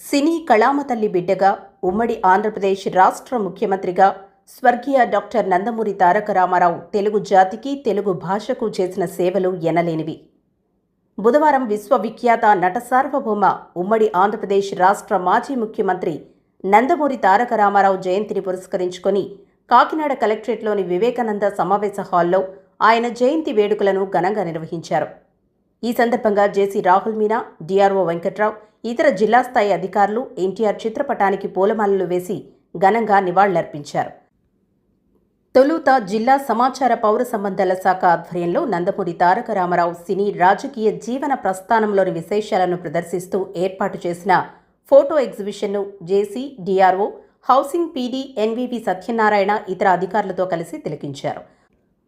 సినీ కళామతల్లి బిడ్డగా ఉమ్మడి ఆంధ్రప్రదేశ్ రాష్ట్ర ముఖ్యమంత్రిగా స్వర్గీయ డాక్టర్ నందమూరి తారక రామారావు తెలుగు జాతికి తెలుగు భాషకు చేసిన సేవలు ఎనలేనివి. బుధవారం విశ్వవిఖ్యాత నట సార్వభౌమ ఉమ్మడి ఆంధ్రప్రదేశ్ రాష్ట్ర మాజీ ముఖ్యమంత్రి నందమూరి తారక రామారావు జయంతిని పురస్కరించుకొని కాకినాడ కలెక్టరేట్లోని వివేకానంద సమావేశ హాల్లో ఆయన జయంతి వేడుకలను ఘనంగా నిర్వహించారు. ఈ సందర్భంగా జేసీ రాహుల్ మీనా, డిఆర్ఓ వెంకట్రావు, ఇతర జిల్లా స్థాయి అధికారులు ఎన్టీఆర్ చిత్రపటానికి పూలమాలలు వేసి ఘనంగా నివాళులర్పించారు. తొలుత జిల్లా సమాచార పౌర సంబంధాల శాఖ ఆధ్వర్యంలో నందమూరి తారక రామారావు సినీ రాజకీయ జీవన ప్రస్థానంలోని విశేషాలను ప్రదర్శిస్తూ ఏర్పాటు చేసిన ఫోటో ఎగ్జిబిషన్ను జేసీ, డిఆర్ఓ, హౌసింగ్ పీడీ ఎన్వీవి సత్యనారాయణ ఇతర అధికారులతో కలిసి తిలకించారు.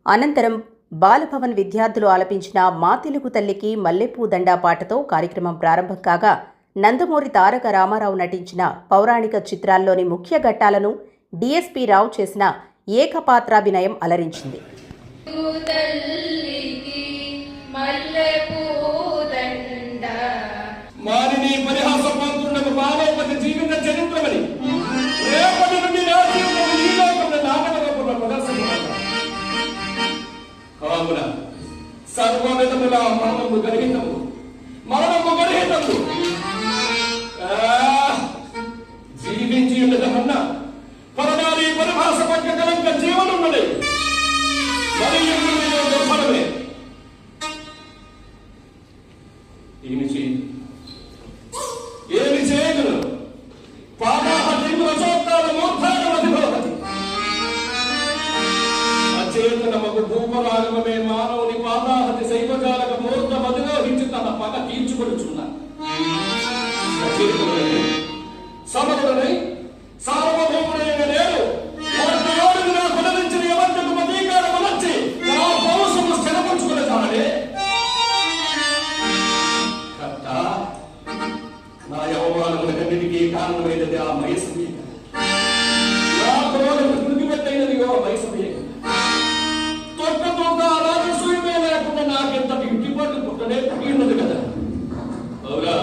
అనంతరం బాలభవన్ విద్యార్థులు ఆలపించిన మా తెలుగు తల్లికి మల్లెపూ దండా పాటతో కార్యక్రమం ప్రారంభం కాగా, నందమూరి తారక రామారావు నటించిన పౌరాణిక చిత్రాల్లోని ముఖ్య ఘట్టాలను డిఎస్పీ రావు చేసిన ఏకపాత్రాభినయం అలరించింది. సర్వవిధముల మరణము గర్హితము, మరణము గర్హితము. జీవించి ఉండదమన్నా పరనాలి పరిభాష పక్క కలంక జీవనములే మరియు దుర్భరమే. ఏమి చేయగలరు? పాదాహతి రసోత్తాల మూర్ధానమధిభవతి. అచేతనమగు భూపరాగమే మానవుని పాదాహతి శైవజాలక మూర్ధం అధిరోహించి తన పగ తీర్చుకొనుచున్నారు. సమరుడనై సార్వభౌముడైన నేను నా కులరించిన యవంతకు మతీకారము వచ్చి నా పౌరుషము స్థిరపరుచుకునే కర్త, నా యవమానములకన్నిటికీ కారణమైనది ఆ మయసమే. నా క్రోధము స్మృతివత్తైనది ఓ మయసమే. తొక్కతో రాజసూయమే లేకుండా నాకెంతటి ఇంటిపట్టు పుట్టనే పుట్టినది కదా. అవునా?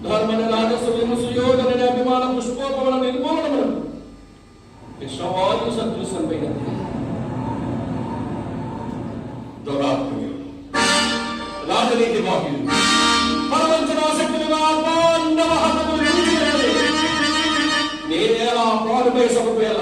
ధర్మన రాజసూయము సుయోగనని అభిమాన పుష్పోపవన నిర్మూలనములు విశ్వవాయు సదృశమైనది. దురాత్మయులు, రాజనీతి బాహ్యులు, పరవంచనాశక్తులుగా పాండవ హతములు నేనేలా పాలుపై సభపేల